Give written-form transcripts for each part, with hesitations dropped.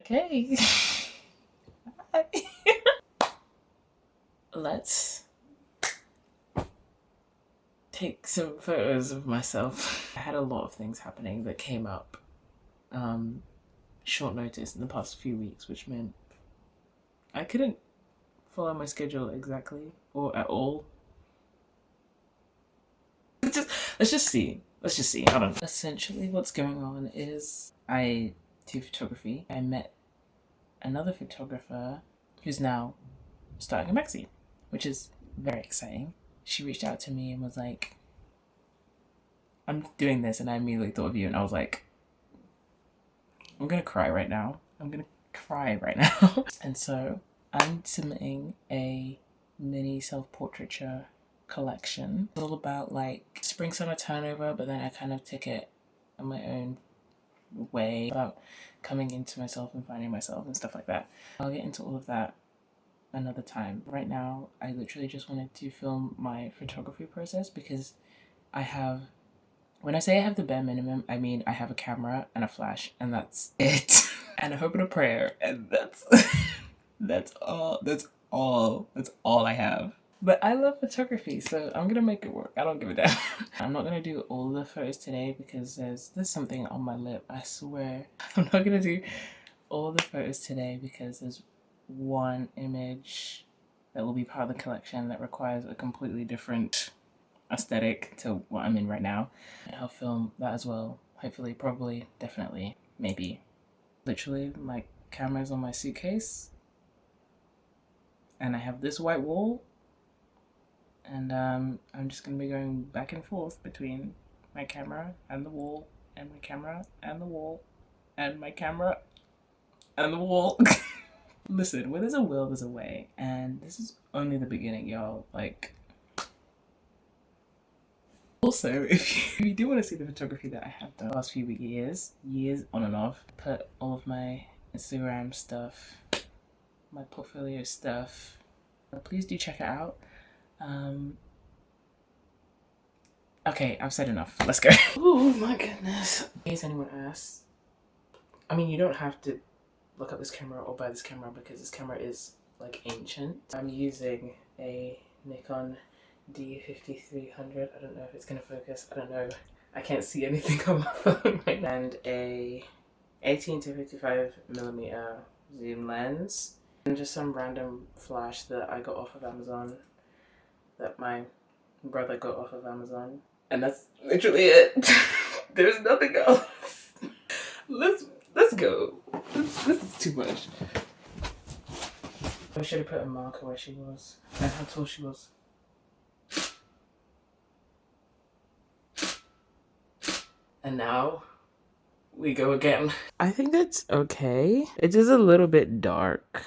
Okay. Let's take some photos of myself. I had a lot of things happening that came up short notice in the past few weeks, which meant I couldn't follow my schedule exactly or at all. Let's just see. I don't know. Essentially what's going on is I do photography. I met another photographer who's now starting a magazine, which is very exciting. She reached out to me and was like, I'm doing this, and I immediately thought of you, and I was like, I'm gonna cry right now. And so I'm submitting a mini self-portraiture collection. It's all about like spring summer turnover, but then I kind of took it in my own way about coming into myself and finding myself and stuff like that. I'll get into all of that another time. Right now, I literally just wanted to film my photography process because I have, when I say I have the bare minimum, I mean I have a camera and a flash, and that's it. And a hope and a prayer, and that's that's all I have. But I love photography, so I'm gonna make it work. I don't give a damn. I'm not gonna do all the photos today because there's something on my lip, I swear. I'm not gonna do all the photos today because there's one image that will be part of the collection that requires a completely different aesthetic to what I'm in right now. And I'll film that as well. Hopefully, probably, definitely, maybe. Literally, my camera's on my suitcase, and I have this white wall, and I'm just gonna be going back and forth between my camera and the wall, and my camera and the wall, and my camera and the wall. Listen, where there's a will, there's a way, and this is only the beginning, y'all. Like, also, if you do want to see the photography that I have done the last few years on and off, put all of my Instagram stuff, my portfolio stuff, please do check it out. Okay, I've said enough. Let's go. Oh my goodness. In case anyone asks, I mean, you don't have to look up this camera or buy this camera because this camera is like ancient. I'm using a Nikon D5300. I don't know if it's gonna focus. I don't know. I can't see anything on my phone right now. And a 18 to 55mm zoom lens. And just some random flash that I got off of Amazon. That my brother got off of Amazon. And that's literally it. There's nothing else. Let's go. This is too much. I should have put a marker where she was and how tall she was. And now we go again. I think that's okay. It is a little bit dark.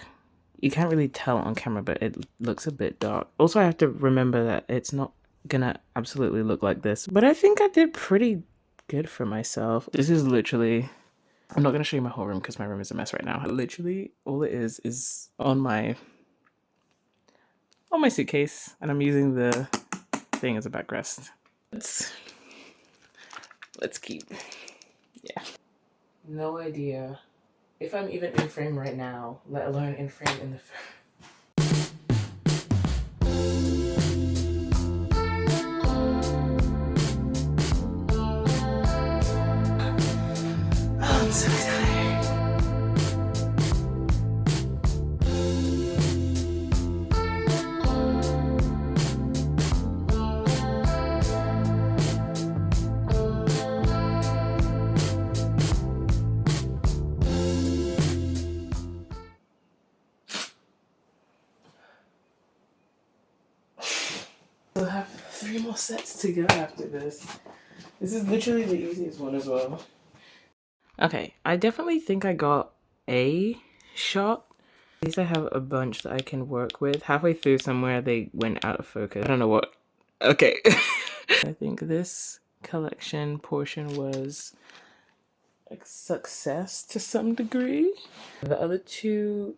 You can't really tell on camera, but it looks a bit dark. Also, I have to remember that it's not gonna absolutely look like this, but I think I did pretty good for myself. This is literally, I'm not gonna show you my whole room because my room is a mess right now. Literally, all it is on my suitcase, and I'm using the thing as a backrest. Let's keep, yeah. No idea if I'm even in frame right now, let alone in frame in the I'm so tired. We'll have 3 more sets to go after this. This is literally the easiest one as well. Okay, I definitely think I got a shot. At least I have a bunch that I can work with. Halfway through somewhere they went out of focus. I don't know what. Okay. I think this collection portion was a success to some degree. The other two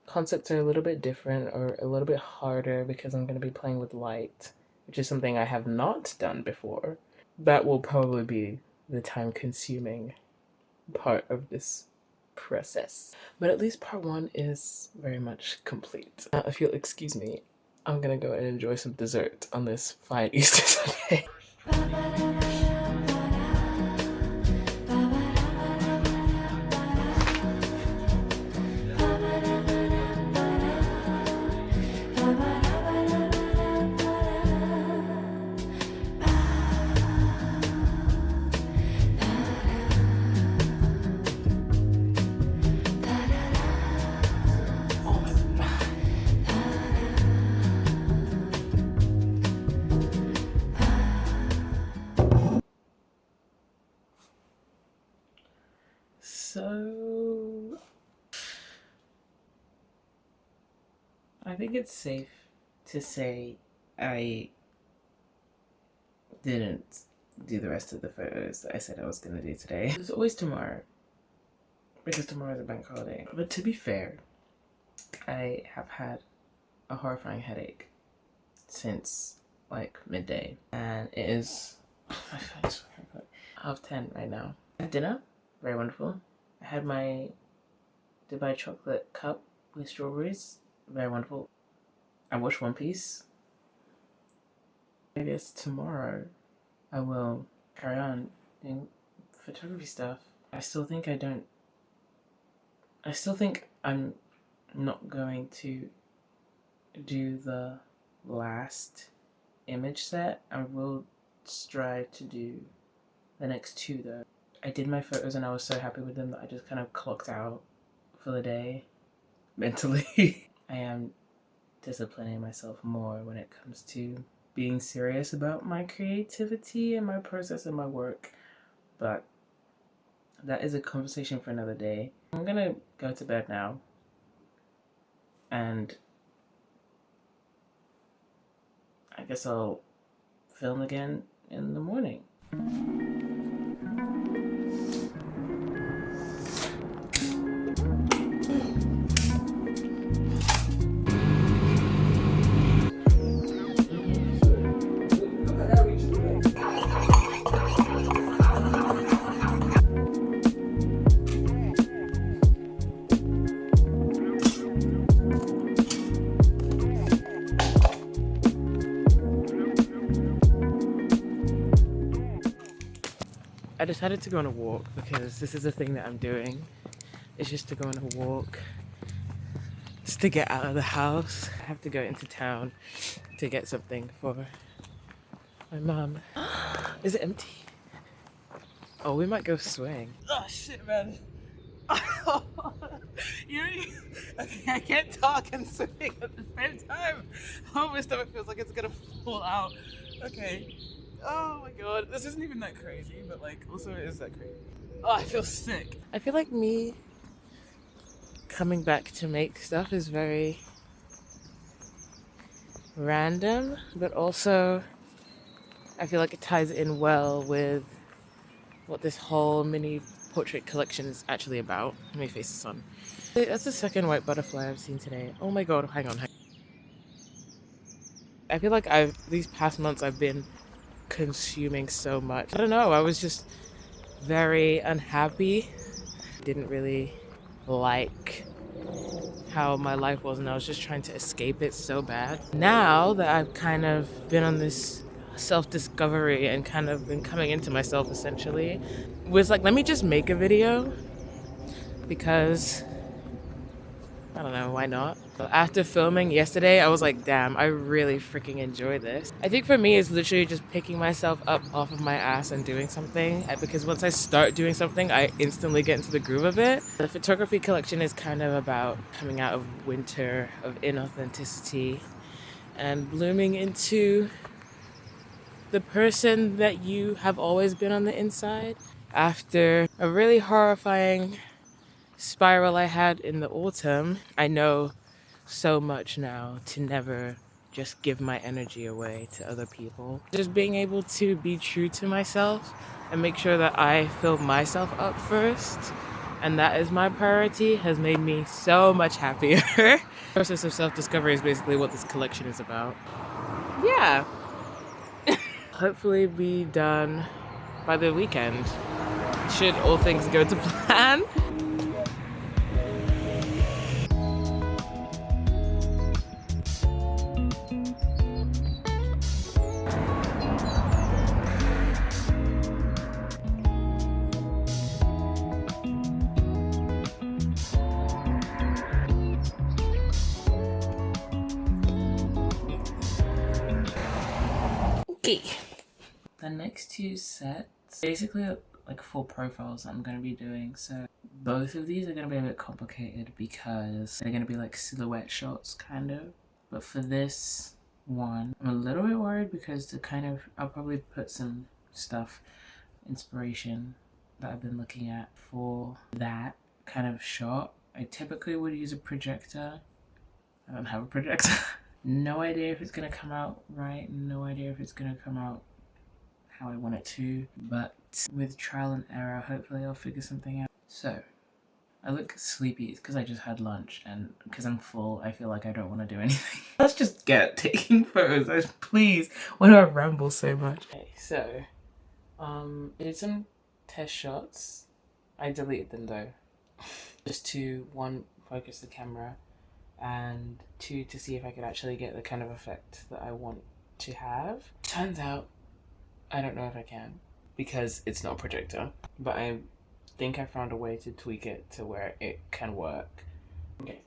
concepts are a little bit different or a little bit harder because I'm going to be playing with light, which is something I have not done before. That will probably be the time-consuming part of this process. But at least part 1 is very much complete. If you'll excuse me, I'm gonna go and enjoy some dessert on this fine Easter Sunday. So I think it's safe to say I didn't do the rest of the photos that I said I was gonna do today. There's always tomorrow, because tomorrow is a bank holiday. But to be fair, I have had a horrifying headache since like midday, and it is my phone's half 10 right now. I had dinner, very wonderful. I had my Dubai chocolate cup with strawberries, very wonderful. I watched One Piece. I guess tomorrow I will carry on doing photography stuff. I still think I'm not going to do the last image set. I will strive to do the next 2 though. I did my photos and I was so happy with them that I just kind of clocked out for the day mentally. I am disciplining myself more when it comes to being serious about my creativity and my process and my work, but that is a conversation for another day. I'm gonna go to bed now, and I guess I'll film again in the morning. I decided to go on a walk because this is the thing that I'm doing. It's just to go on a walk, just to get out of the house. I have to go into town to get something for my mum. Is it empty? Oh, we might go swing. Oh shit, man. Okay, I can't talk and swing at the same time. Oh, my stomach feels like it's gonna fall out. Okay. Oh my god, this isn't even that crazy, but like, also it is that crazy. Oh, I feel sick. I feel like me coming back to make stuff is very random, but also I feel like it ties in well with what this whole mini portrait collection is actually about. Let me face this on. That's the second white butterfly I've seen today. Oh my god, hang on. I feel like these past months I've been consuming so much. I don't know, I was just very unhappy. Didn't really like how my life was, and I was just trying to escape it so bad. Now that I've kind of been on this self-discovery and kind of been coming into myself essentially, was like, let me just make a video because I don't know, why not? After filming yesterday, I was like, damn, I really freaking enjoy this. I think for me, it's literally just picking myself up off of my ass and doing something. Because once I start doing something, I instantly get into the groove of it. The photography collection is kind of about coming out of winter of inauthenticity and blooming into the person that you have always been on the inside. After a really horrifying spiral I had in the autumn, I know so much now to never just give my energy away to other people. Just being able to be true to myself and make sure that I fill myself up first, and that is my priority, has made me so much happier. The process of self-discovery is basically what this collection is about. Yeah. Hopefully be done by the weekend, should all things go to plan. Okay. The next two sets, basically like 4 profiles I'm going to be doing. So both of these are going to be a bit complicated because they're going to be like silhouette shots kind of. But for this one, I'm a little bit worried because I'll probably put some stuff, inspiration that I've been looking at for that kind of shot. I typically would use a projector. I don't have a projector. No idea if it's going to come out right. No idea if it's going to come out how I want it to. But with trial and error, hopefully I'll figure something out. So, I look sleepy. It's because I just had lunch, and because I'm full, I feel like I don't want to do anything. Let's just get taking photos, please. Why do I ramble so much? Okay, so, I did some test shots. I deleted them though. Just to, 1, focus the camera, and 2, to see if I could actually get the kind of effect that I want to have. Turns out, I don't know if I can, because it's not a projector, but I think I found a way to tweak it to where it can work. Okay.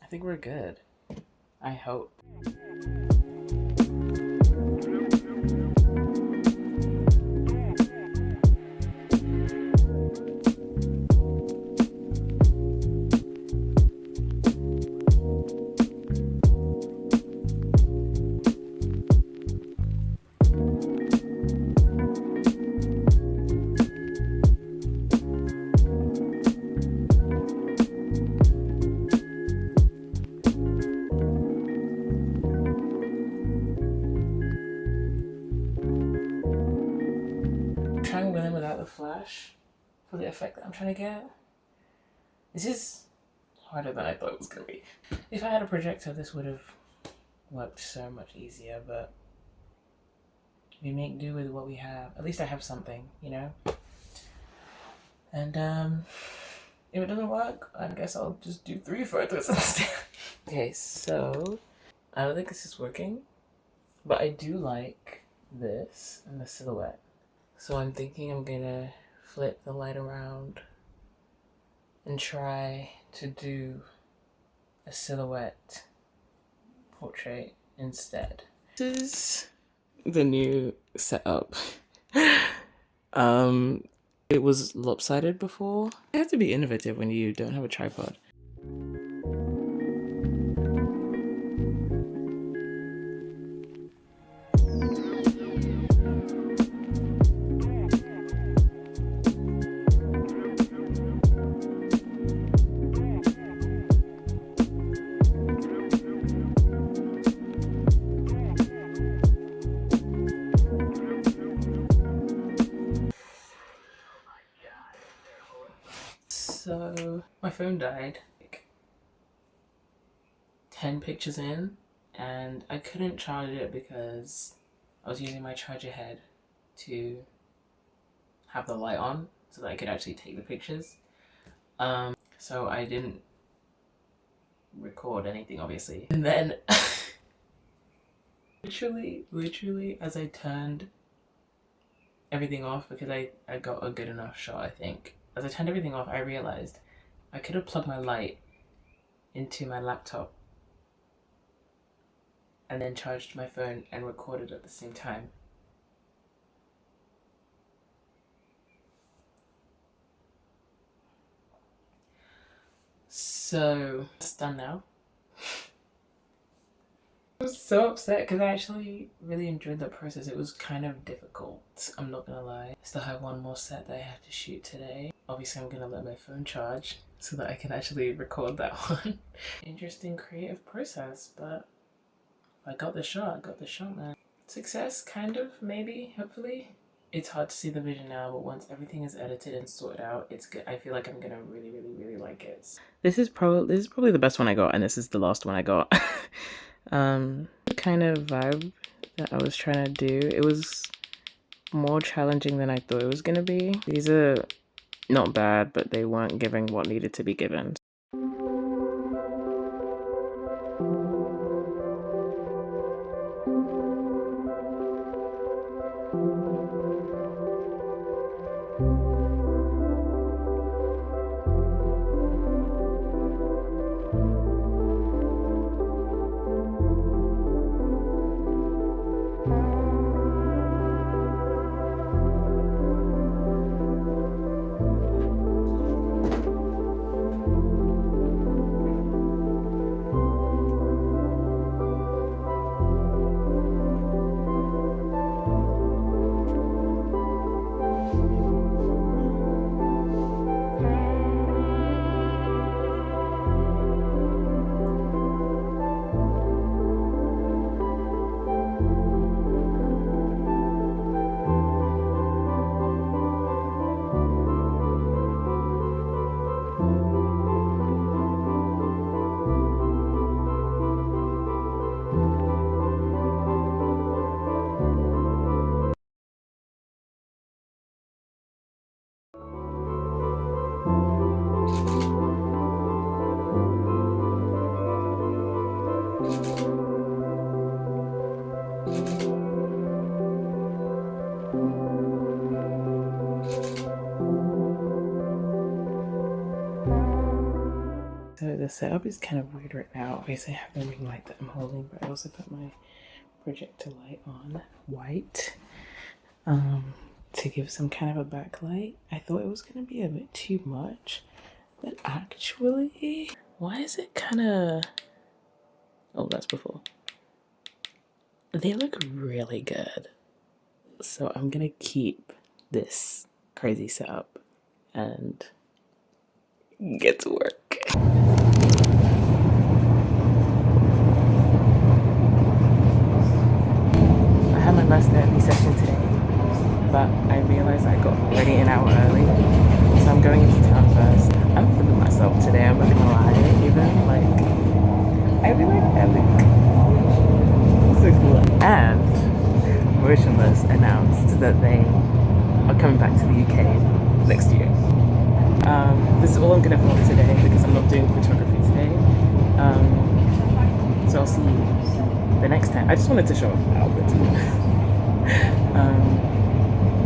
I think we're good. I hope. Trying with and without the flash for the effect that I'm trying to get. This is harder than I thought it was going to be. If I had a projector, this would have worked so much easier, but we make do with what we have. At least I have something, you know? And if it doesn't work, I guess I'll just do 3 photos instead. Okay, so I don't think this is working, but I do like this and the silhouette. So I'm thinking I'm gonna flip the light around and try to do a silhouette portrait instead. This is the new setup. It was lopsided before. You have to be innovative when you don't have a tripod. So my phone died like 10 pictures in, and I couldn't charge it because I was using my charger head to have the light on so that I could actually take the pictures. So I didn't record anything, obviously. And then literally as I turned everything off, because I got a good enough shot, I think. As I turned everything off, I realized I could have plugged my light into my laptop and then charged my phone and recorded at the same time. So it's done now. I was so upset because I actually really enjoyed that process. It was kind of difficult, I'm not gonna lie. I still have 1 more set that I have to shoot today. Obviously I'm gonna let my phone charge so that I can actually record that one. Interesting creative process, but I got the shot, man. Success, kind of, maybe, hopefully. It's hard to see the vision now, but once everything is edited and sorted out, it's good. I feel like I'm gonna really like it. This is probably the best one I got, and this is the last one I got. Kind of vibe that I was trying to do. It was more challenging than I thought it was gonna be. These are not bad, but they weren't giving what needed to be given. So the setup is kind of weird right now. Obviously I have the ring light that I'm holding, but I also put my projector light on white to give some kind of a backlight. I thought it was going to be a bit too much, but actually, why is it kind of... Oh, that's before. They look really good. So I'm gonna keep this crazy setup and get to work. I had my last therapy session today, but I realized I got ready an hour early, so I'm going into town first. I'm feeling myself today, I'm not gonna lie, even like I feel like I look so cool. And Motionless announced that they are coming back to the UK next year. This is all I'm gonna film today because I'm not doing photography today. So I'll see you the next time. I just wanted to show off my outfit.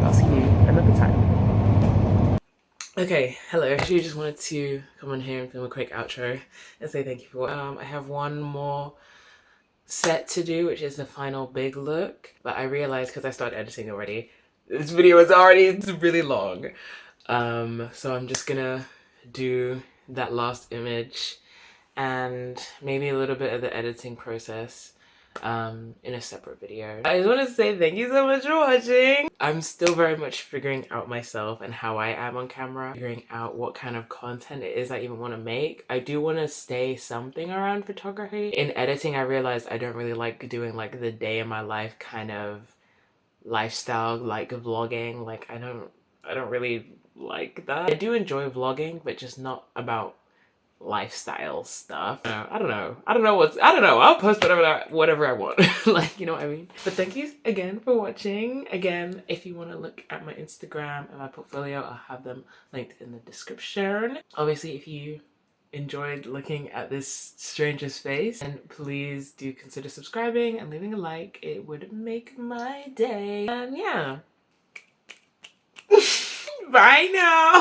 I'll see you another time. Okay, hello. I actually just wanted to come on here and film a quick outro and say thank you for. I have one more set to do, which is the final big look. But I realized because I started editing already, this video is already really long. So I'm just gonna do that last image and maybe a little bit of the editing process in a separate video. I just want to say thank you so much for watching. I'm still very much figuring out myself and how I am on camera, figuring out what kind of content it is I even want to make. I do want to stay something around photography. In editing, I realized I don't really like doing like the day in my life kind of lifestyle, like vlogging. Like I don't really like that. I do enjoy vlogging, but just not about lifestyle stuff. I don't know. I'll post whatever I want. Like, you know what I mean? But thank you again for watching. Again, if you want to look at my Instagram and my portfolio, I'll have them linked in the description. Obviously, if you enjoyed looking at this stranger's face, and please do consider subscribing and leaving a like. It would make my day. And yeah. Bye now.